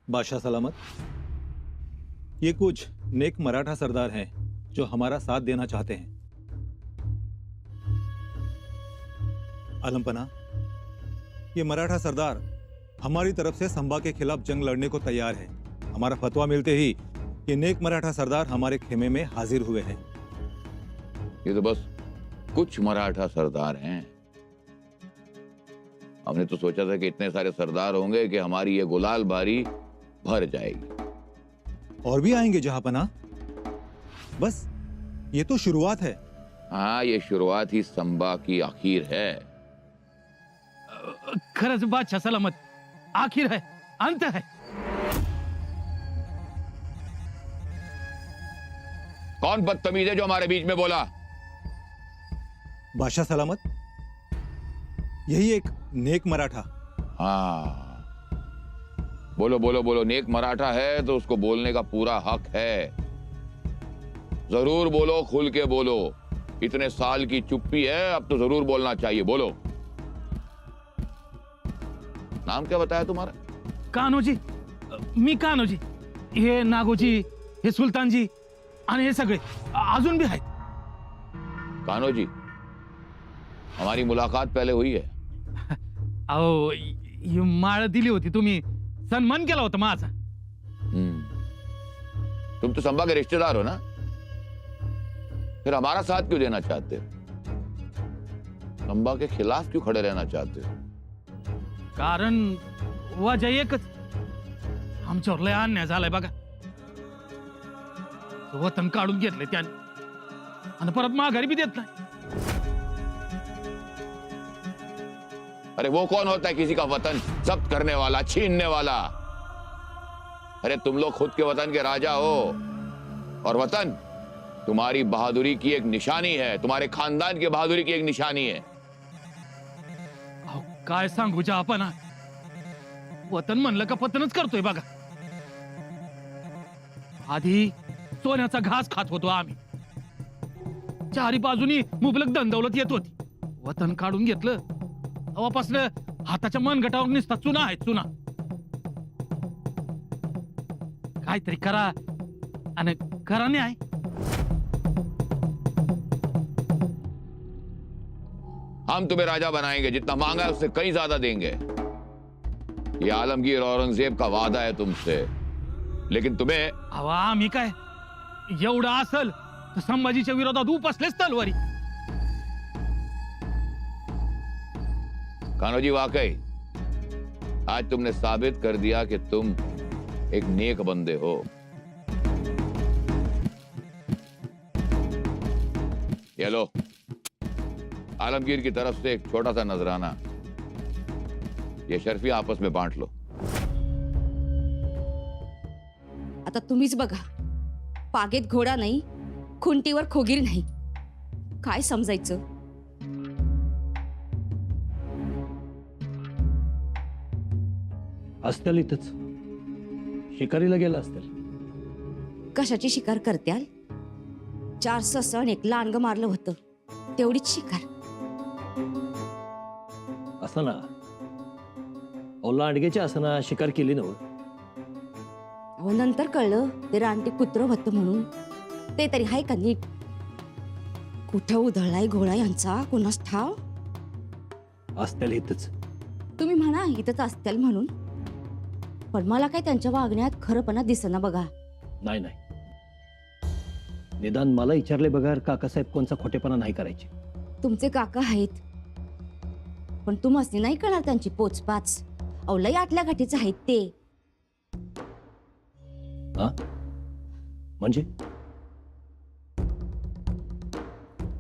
बादशाह सलामत। ये कुछ नेक मराठा सरदार हैं जो हमारा साथ देना चाहते हैं। आलमपना, ये मराठा सरदार हमारी तरफ से संभा के खिलाफ जंग लड़ने को तैयार है। हमारा फतवा मिलते ही ये नेक मराठा सरदार हमारे खेमे में हाजिर हुए हैं। ये तो बस कुछ मराठा सरदार हैं। हमने तो सोचा था कि इतने सारे सरदार होंगे कि हमारी ये गुलाल बारी भर जाएगी। और भी आएंगे जहांपना। बस ये तो शुरुआत है। हाँ, ये शुरुआत ही संभा की आखिर है। खरंच बादशाह सलामत, आखिर है, अंत है। कौन बदतमीज है जो हमारे बीच में बोला? बादशाह सलामत, यही एक नेक मराठा। हाँ, बोलो बोलो बोलो। नेक मराठा है तो उसको बोलने का पूरा हक है। जरूर बोलो, खुल के बोलो। इतने साल की चुप्पी है, अब तो जरूर बोलना चाहिए। बोलो। नाम क्या बताया तुम्हारा? कान्होजी, मी कान्होजी, हे नागोजी, हे सुलतानजी आणि हे सगळे अजून भी आहेत। कान्होजी, हमारी मुलाकात पहले हुई है। अहो, ही माळ दिली होती तुम्ही, सन्मान केला होता माझा। तुम तो संभा के रिश्तेदार हो ना, फिर हमारा साथ क्यों देना चाहते हो? संभा के खिलाफ क्यों खड़े रहना चाहते हो? कारण वजह एकच, आमच्यावर लय अन्याय झालाय बघा। वतन काढून घेतले त्याने आणि परत माघारी बी देत नाही। अरे वो कौन होता है किसी का वतन जब्त करने वाला, छीनने वाला? अरे तुम लोग खुद के वतन के राजा हो, और वतन तुम्हारी बहादुरी की एक निशानी है, तुम्हारे खानदान की बहादुरी की एक निशानी है। अहो, काय सांगू आपण, वतन म्हणलं का पतनच करतोय बघा। आधी सोन्याचा घास खात होतो आम्ही, चारी बाजूनी मुबलक दंडवलत येत होती। वतन काढून घेतलं तेव्हापासून हाताच्या मनगटावर निसता चुना आहे, चुना। काहीतरी करा आणि करा न्याय। हम तुम्हें राजा बनाएंगे, जितना मांगा है उससे कहीं ज्यादा देंगे। ये आलमगीर औरंगजेब का वादा है तुमसे, लेकिन तुम्हें अहो, आम्ही काय एवढं असल तर संभाजीच्या विरोधात उपसलेच तलवारी। कान्होजी, वाकई आज तुमने साबित कर दिया कि तुम एक नेक बंदे हो। ये लो, आलमगीर की तरफ से एक छोटा सा नजराना, ये शर्फी आपस में बांट लो। आता तुम्हीच बघा, पागेत घोडा नाही, खुंटीवर खोगीर नाही, काय समजायचं? असतील इथंच, शिकारीला गेला असतील। कशाची शिकार करत्याल? 4 ससण एक लांडग मारलं होतं, तेवढीच शिकार। असं ना, ओला अंडग्याची असं ना शिकार केली नव्हतं। अहो, नंतर कळलं ते रानटी कुत्र होतं म्हणून। ते तरी हाय का नीट? कुठं उधळलाय घोडा यांचा कोणास ठाव? असतील इथंच। तुम्ही म्हणा इथंच असतील म्हणून, पण मला काय त्यांच्या वागण्यात खरंपणा दिसेना बघा। नाही नाही, निदान मला विचारले बघा काकासाहेब कोणचा खोटेपणा नाही करायचे। तुमचे काका आहेत, पण तुम्हाला नाही कळणार त्यांची पोचपाच। अहो, लय आतल्या गाठीचे आहेत ते। हा म्हणजे?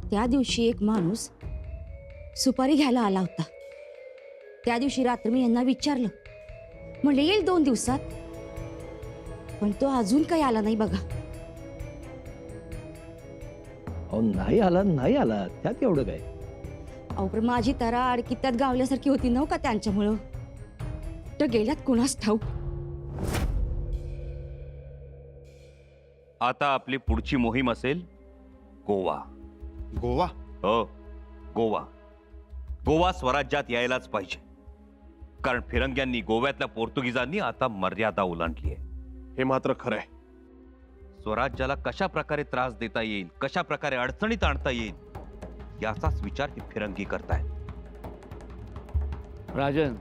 त्या दिवशी एक माणूस सुपारी घ्यायला आला होता। त्या दिवशी रात्री मी यांना विचारलं, म्हणले येईल 2 दिवसात, पण तो अजून काही आला नाही बघा। अहो, नाही आला त्यात एवढं काय? अहो, पण माझी तरा अडकित्यात गावल्यासारखी होती नव्ह का त्यांच्यामुळं? तर गेल्यात कुणास ठाऊक। आता आपली पुढची मोहीम असेल गोवा। गोवा? हो, गोवा। गोवा स्वराज्यात यायलाच पाहिजे। कारण फिरंग्यांनी गोव्यातल्या पोर्तुगीजांनी आता मर्यादा ओलांडली आहे. हे मात्र खरंय. स्वराज्याला कशा प्रकारे त्रास देता येईल, कशा प्रकारे अडचणीत आणता येईल याचाच विचार हे फिरंगी करतायत. राजन,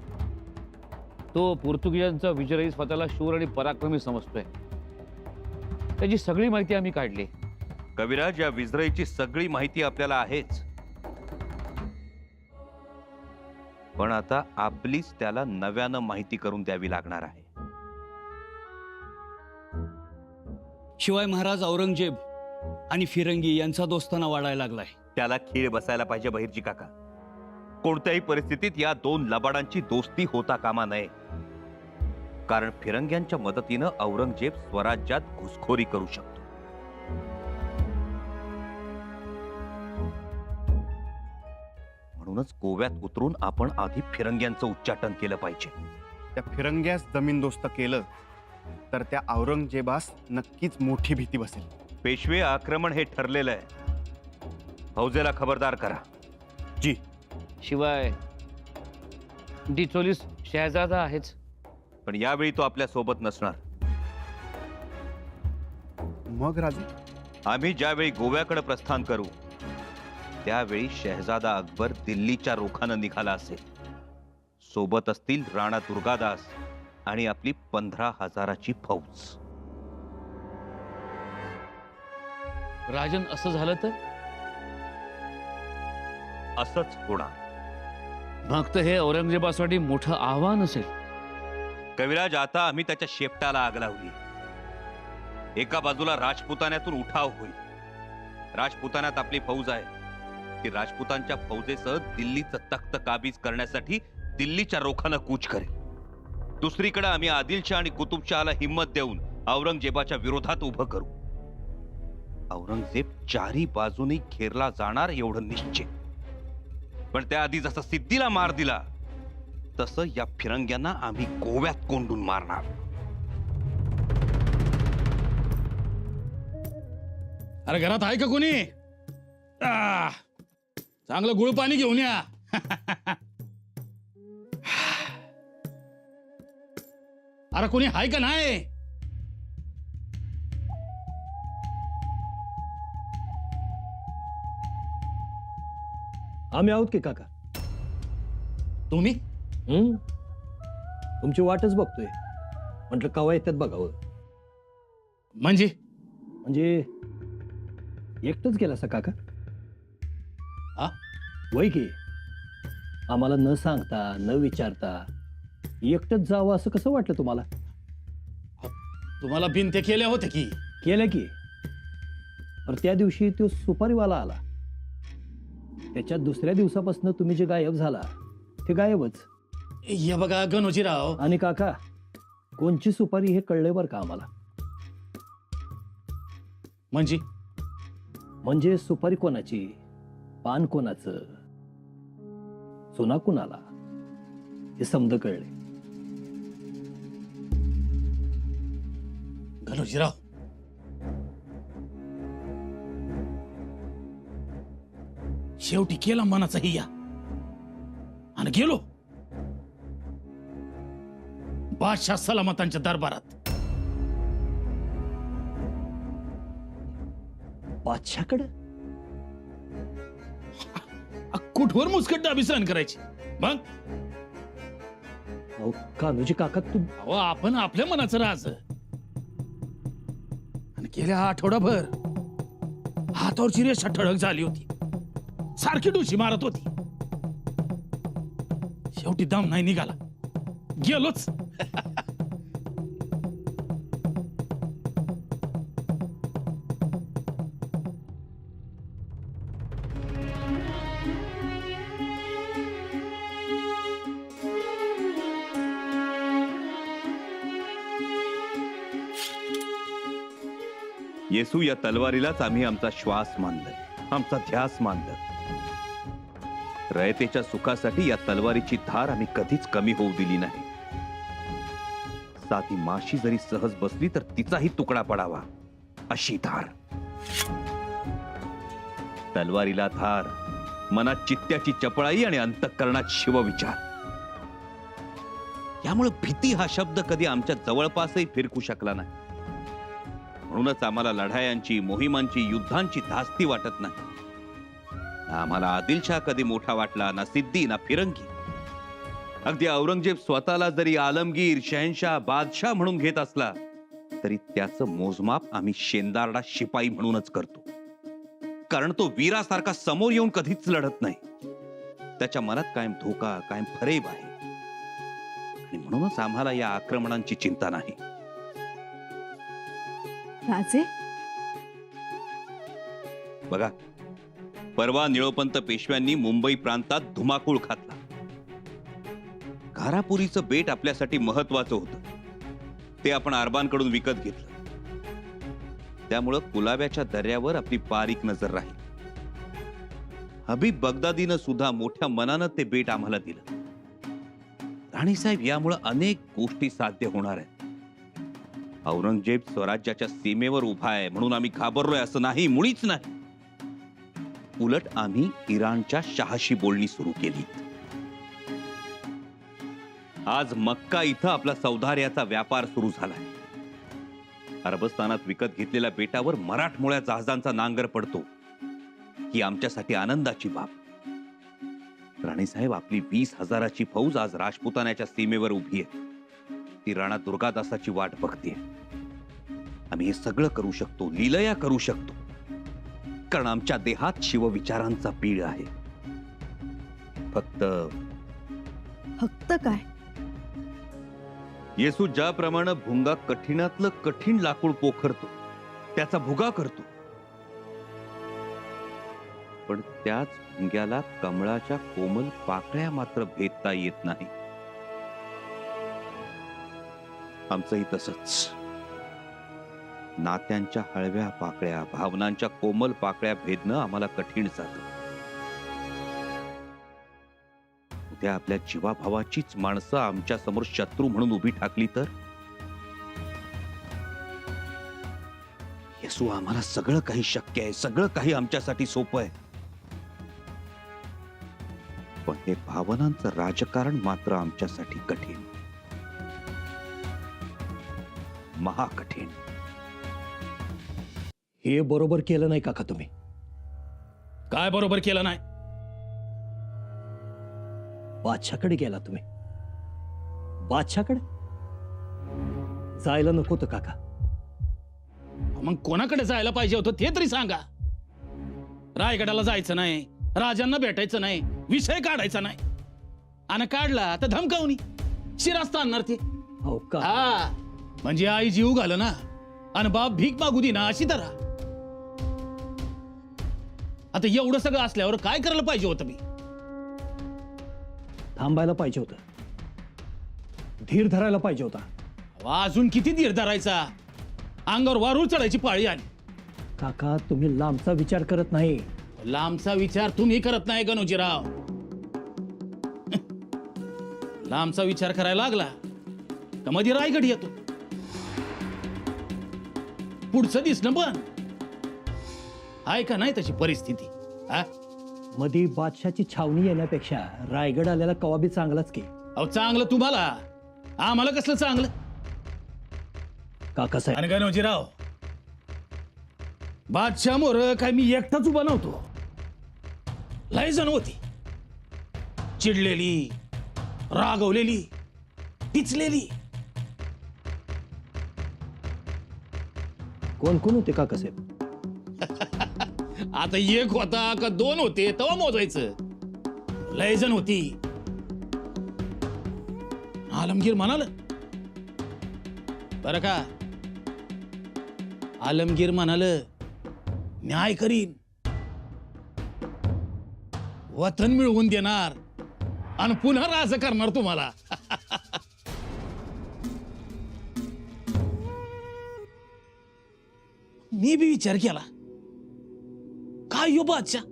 तो पोर्तुगीजांचा विजयी स्वतःला शूर आणि पराक्रमी समजतोय. त्याची सगळी माहिती आम्ही काढली. कविराज, या विजरईची सगळी माहिती आपल्याला आहेच, पण आता आपलीच त्याला नव्यानं माहिती करून द्यावी लागणार आहे. शिवाय महाराज औरंगजेब आणि फिरंगी यांचा दोस्ताना वाढायला लागलाय. त्याला खीळ बसायला पाहिजे बहिर्जी काका. कोणत्याही परिस्थितीत या दोन लबाडांची दोस्ती होता कामा नये, कारण फिरंग्यांच्या मदतीनं औरंगजेब स्वराज्यात घुसखोरी करू शकतो. म्हणूनच गोव्यात उतरून आपण आधी फिरंग्यांचं उच्चाटन केलं पाहिजे. त्या फिरंग्यास जमीनदोस्त केलं तर त्या औरंगजेबास नक्कीच मोठी भीती बसेल. पेशवे आक्रमण हे ठरलेलं आहे. फौजेला खबरदार करा. जी. शिवाय डिचोलीस शहजादा आहेच. पण यावेळी तो आपल्या सोबत नसणार. मग राजे, आम्ही ज्यावेळी गोव्याकडे प्रस्थान करू त्यावेळी शहजादा अकबर दिल्लीच्या रोखानं निघाला असेल. सोबत असतील राणा दुर्गादास आणि आपली 15,000ची फौज. राजन, असं झालं तर असंच होणार. मग तर हे औरंगजेबासाठी मोठं आव्हान असेल. कविराज, आता आम्ही त्याच्या शेपटाला आग लावली. एका बाजूला राजपुतान्यातून उठाव होईल. राजपुतान्यात आपली फौज आहे. ती राजपुतांच्या फौजेसह दिल्लीचं तख्त काबीज करण्यासाठी दिल्लीच्या रोखानं कूच करेल. दुसरीकडे आम्ही आदिलशाह आणि कुतुबशहाला हिम्मत देऊन औरंगजेबाच्या विरोधात उभं करू. औरंगजेब चारी बाजूनी घेरला जाणार एवढं निश्चित. पण त्याआधी जसं सिद्धीला मार दिला तसं या फिरंग्यांना आम्ही गोव्यात कोंडून मारणार. अरे घरात आहे का कोणी? चांगलं गुळ पाणी घेऊन या. अरे कोणी आहे का नाही? आम्ही आहोत की काका. तुम्ही? तुमची वाटच बघतोय. म्हटलं कवा येतात बघावं. म्हणजे म्हणजे एकटंच गेला सा काका? हा? वय की आम्हाला न सांगता न विचारता एकटंच जावं असं कसं वाटलं तुम्हाला? तुम्हाला बिनते केल्या होत्या की. केलं की. पण त्या दिवशी तो सुपारीवाला आला. त्याच्या दुसऱ्या दिवसापासून तुम्ही जे गायब झाला ते गायबच. हे बघा गणोजीराव, आणि काका, कोणची सुपारी हे कळलंय बरं का आम्हाला. म्हणजे सुपारी कोणाची, पान कोणाचं, सोना कुणाला, हे समज कळले. गणोजीराव, शेवटी केला मनाचा हिया आणि गेलो बादशाह सलामतांच्या दरबारात. बादशाकडे? कुठवर मुस्कट डाबी सहन करायची. मग अहो कान्होजी काका, तू अहो, आपण आपल्या मनाचं राज. आणि गेल्या आठवडाभर हातावरची रेषा ठळक झाली होती. सारखी डुशी मारत होती. शेवटी दम नाही निघाला, गेलोच. येसू या तलवारीलाच आम्ही आमचा श्वास मानलं, आमचा ध्यास मानलं. रयतेच्या सुखासाठी या तलवारीची धार आम्ही कधीच कमी होऊ दिली नाही. साधी माशी जरी सहज बसली तर तिचाही तुकडा पडावा अशी धार. तलवारीला धार, मनात चित्त्याची चपळाई आणि अंतःकरणात शिवविचार. यामुळे भीती हा शब्द कधी आमच्या जवळपासही फिरकू शकला नाही. म्हणूनच आम्हाला लढायांची, मोहिमांची, युद्धांची धास्ती वाटत नाही. आम्हाला आदिलशाह कधी मोठा वाटला ना, सिद्धी ना फिरंगी. अगदी औरंगजेब स्वतःला जरी आलमगीर, शहनशाह, बादशाह म्हणून घेत असला तरी त्याचं मोजमाप आम्ही शेंदारडा शिपाई म्हणूनच करतो. कारण तो वीरासारखा समोर येऊन कधीच लढत नाही. त्याच्या मनात कायम धोका, कायम फरेब आहे. आणि म्हणूनच आम्हाला या आक्रमणांची चिंता नाही. राजे, बघा, परवा निळोपंत पेशव्यांनी मुंबई प्रांतात धुमाकूळ घातला. घारापुरीचं बेट आपल्यासाठी महत्वाचं होतं. ते आपण अरबांकडून विकत घेतलं. त्यामुळं कुलाब्याच्या दर्यावर आपली बारीक नजर राहील. हबीब बगदादीनं सुद्धा मोठ्या मनानं ते बेट आम्हाला दिलं. राणीसाहेब, यामुळं अनेक गोष्टी साध्य होणार आहेत. औरंगजेब स्वराज्याच्या सीमेवर उभा आहे म्हणून आम्ही घाबरलोय असं नाही, मुळीच नाही. उलट आम्ही इराणच्या शहाशी बोलणी सुरू केली. आज मक्का इथं आपला सौदार्याचा व्यापार सुरू झालाय. अरबस्तानात विकत घेतलेल्या बेटावर मराठमोळ्या जहाजांचा नांगर पडतो. ही आमच्यासाठी आनंदाची बाब. राणीसाहेब, आपली 20,000ची फौज आज राजपुतान्याच्या सीमेवर उभी आहे. ती राणा दुर्गादासाची वाट बघते. आम्ही हे सगळं करू शकतो, लीलया करू शकतो, कारण आमच्या देहात शिवविचारांचा पीळ आहे. फक्त काय? येसू ज्याप्रमाणे भुंगा कठीणातलं कठीण लाकूड पोखरतो, त्याचा भुगा करतो, पण त्याच भुंग्याला कमळाच्या कोमल पाकळ्या मात्र भेदता येत नाही. आमचंही तसंच. नात्यांच्या हळव्या पाकळ्या, भावनांच्या कोमल पाकळ्या भेदणं आम्हाला कठीण जातं. उद्या आपल्या जीवाभावाचीच माणसं आमच्या समोर शत्रू म्हणून उभी ठाकली तर? येसू, आम्हाला सगळं काही शक्य आहे, सगळं काही आमच्यासाठी सोपं आहे. पण हे भावनांचं राजकारण मात्र आमच्यासाठी कठीण, महाकठीण. हे बरोबर केलं नाही काका तुम्ही. काय बरोबर केलं नाही? बादशाकडे गेला तुम्ही. बादशाकडे जायला नको होतं काका. मग कोणाकडे जायला पाहिजे होतं ते तरी सांगा. रायगडाला जायचं नाही, राजांना भेटायचं नाही, विषय काढायचा नाही, आणि काढला तर धमकावणी शिरास्त आणणार ते. हो का? हा, म्हणजे आई जीव घाल ना आणि बाप भीक मागू दे ना, अशी धरा. आता एवढं सगळं असल्यावर काय करायला पाहिजे होतं मी? थांबायला पाहिजे होतं, धीर धरायला पाहिजे होता. अजून किती धीर धरायचा? अंगावर वारूळ चढायची पाळी आली. काका, तुम्ही लांबचा विचार करत नाही. लांबचा विचार तुम्ही करत नाही गणोजीराव. लांबचा विचार करायला लागला का मध्ये रायगड येतो. पुढचं दिसणं पण आहे का नाही तशी परिस्थिती? हा, मधी बादशाची छावणी येण्यापेक्षा रायगड आलेला कवाबी चांगलाच की. अहो, चांगलं तुम्हाला, आम्हाला कसलं चांगलं? काका साहेब, आणि गणोजीराव, बादशाह मोर काय मी एकटाच उभा नव्हतो. लय जण होती, चिडलेली, रागवलेली, टिचलेली. कोण कोण होते काका साहेब? आता एक होता का दोन होते तेव्हा मोजायचं. लय जण होती. आलमगीर म्हणाल बरं का, आलमगीर म्हणाल न्याय करीन, वतन मिळवून देणार आणि पुन्हा राज करणार तुम्हाला. मी बी विचार केला, काय यो बादशाह,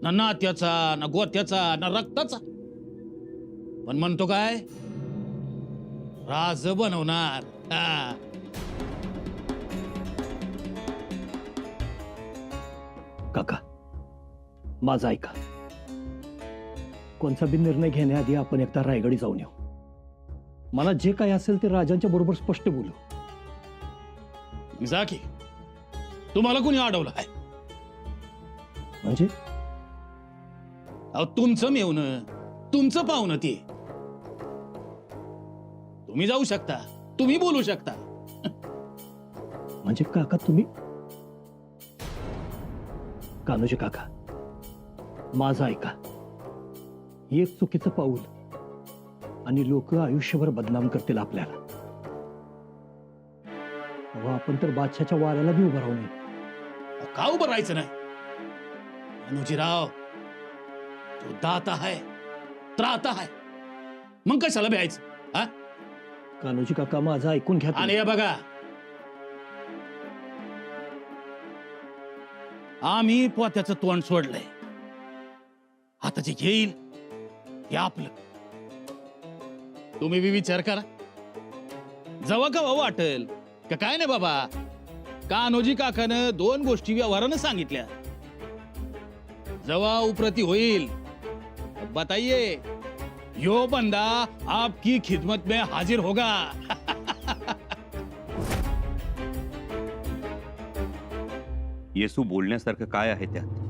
ना नात्याचा, ना गोत्याचा, ना रक्ताचा, पण म्हणतो काय राज बनवणार. हा. काका, माझा ऐका. कोणचा बी निर्णय घेण्याआधी आपण एकदा रायगडी जाऊन येऊ. मला जे काही असेल ते राजांच्या बरोबर स्पष्ट बोलू. जा की. तुम्हाला कोणी अडवलं आहे? म्हणजे अहो तुमचं मेवणं, तुमचं पाहुणं ते. तुम्ही जाऊ शकता, तुम्ही बोलू शकता. म्हणजे काका तुम्ही कान्होजी काका, माझं ऐका. एक चुकीचं पाऊल आणि लोक आयुष्यभर बदनाम करतील आपल्याला. अहो, आपण तर बादशाच्या वाऱ्याला बी उभं राहू नये. का उभं राहायचं नाही? अनुजीराव, तो दाता आहे, त्राता आहे, मग कशाला भ्यायचं? हा? कान्होजी काका, माझं ऐकून घ्या तुम्ही. आणि हे बघा, आम्ही पोत्याचं तोंड सोडलंय. आता जे घेईल ते आपलं. तुम्ही बी विचार करा. जवा का वाटेल का काय नाही बाबा. कान्होजी काकानं 2 गोष्टी व्यवहारानं सांगितल्या. जवा उप्रती होईल बताइए, यो बंदा आपकी खिदमत में हाजिर होगा. येसू बोलण्यासारखं काय आहे त्यात?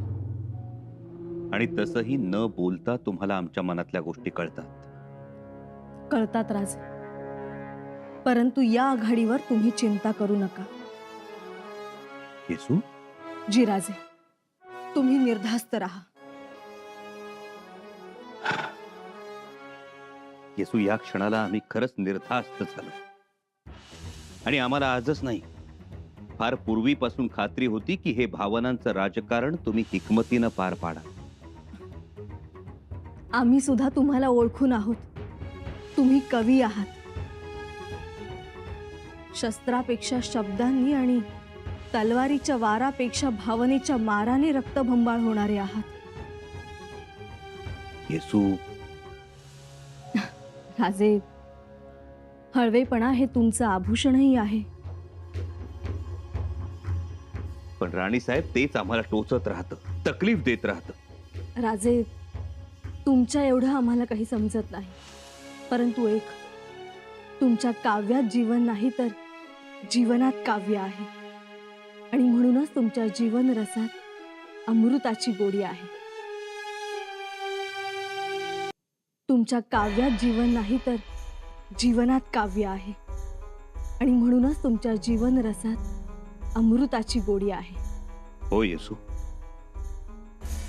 आणि तसंही न बोलता तुम्हाला आमच्या मनातल्या गोष्टी कळतात. कळतात राजे, परंतु या आघाडीवर तुम्ही चिंता करू नका. येसू, जी राजे, तुम्ही निर्धास्त राहा. येसू, या क्षणाला आम्ही खरंच निर्धास्त झालो. आणि आम्हाला आजच नाही, फार पूर्वीपासून खात्री होती की हे भावनांचं राजकारण तुम्ही हिकमतीनं पार पाडा. आम्ही सुद्धा तुम्हाला ओळखून आहोत. तुम्ही कवी आहात. शस्त्रापेक्षा शब्दांनी आणि तलवारीच्या वारापेक्षा भावनेच्या माराने रक्तभंबाळ होणारे आहात. येसू, राजे, हळवेपणा हे तुमचं आभूषणही आहे. पण राणीसाहेब, तेच आम्हाला टोचत राहतं, तकलीफ देत राहतं. राजे, तुमच्या एवढं आम्हाला काही समजत नाही. परंतु एक, तुमच्या काव्यात जीवन नाही तर जीवनात काव्य आहे. आणि म्हणूनच तुमच्या जीवन रसात अमृताची गोडी आहे. तुमच्या काव्यात जीवन नाही तर जीवनात काव्य आहे. आणि म्हणूनच तुमच्या जीवन रसात अमृताची गोडी आहे. हो येसू,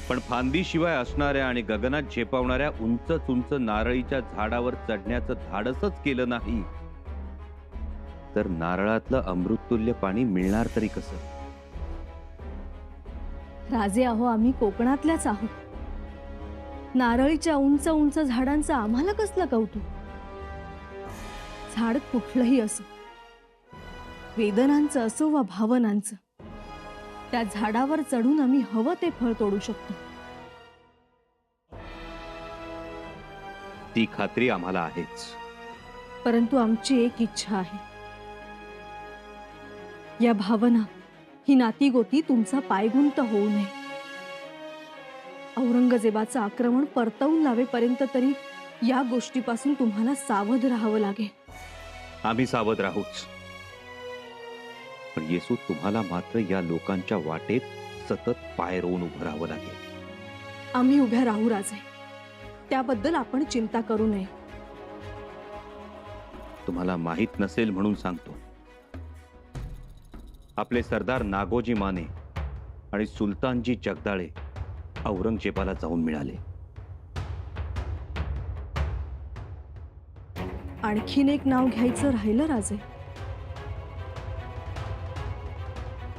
पण फांदीशिवाय असणाऱ्या आणि गगनात झेपावणाऱ्या उंच उंच नारळीच्या झाडावर चढण्याचं धाडसच केलं नाही तर नारळातलं अमृततुल्य पाणी मिळणार तरी कसं? राजे, अहो आम्ही कोकणातल्याच आहोत. नारळीच्या उंच उंच झाडांचं आम्हाला कसलं कौतुक. झाड कुठलंही असो, वेदनांचं असो वा भावनांचं, त्या झाडावर चढून आम्ही हवं ते फळ तोडू शकतो. ती खात्री आम्हाला आहेच. परंतु आमची एक इच्छा आहे. या भावना, ही नातीगोती तुमचा पायगुंत होऊ नये. औरंगजेबाचं आक्रमण परतवून लावेपर्यंत तरी या गोष्टीपासून तुम्हाला सावध राहावं लागेल. आम्ही सावध राहूच, पण येसू, तुम्हाला मात्र या लोकांच्या वाटेत सतत पाय रोवून उभं राहावं लागेल. आम्ही उभ्या राहू राजे, त्याबद्दल आपण चिंता करू नये. तुम्हाला माहित नसेल म्हणून सांगतो, आपले सरदार नागोजी माने आणि सुलतानजी जगदाळे औरंगजेबाला जाऊन मिळाले. आणखीन एक नाव घ्यायचं राहिलं राजे,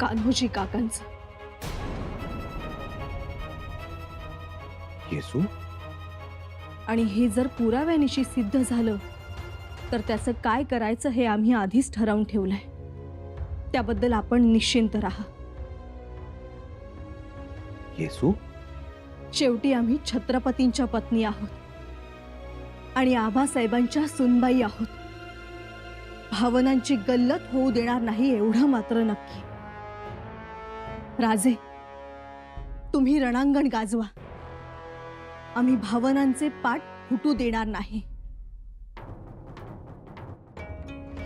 कान्होजी काकांचं. येसू, आणि हे जर पुराव्यानिशी सिद्ध झालं तर त्याचं काय करायचं हे आम्ही आधीच ठरवून ठेवलंय. त्याबद्दल आपण निश्चिंत राहा. येसू, शेवटी आम्ही छत्रपतींच्या पत्नी आहोत आणि आबासाहेबांच्या सुनबाई आहोत. भावनांची गल्लत होऊ देणार नाही एवढं मात्र नक्की. राजे, तुम्ही रणांगण गाजवा. आम्ही भावनांचे पाठ फुटू देणार नाही.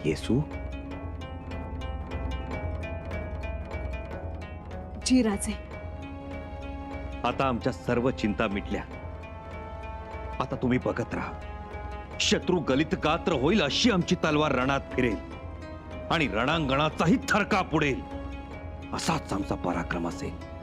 येसू, जी राजे. आता आमच्या सर्व चिंता मिटल्या. आता तुम्ही बघत राहा. शत्रू गलित गात्र होईल अशी आमची तलवार रणात फिरेल आणि रणांगणाचाही थरका पुढेल. असाच आमचा पराक्रम असेल.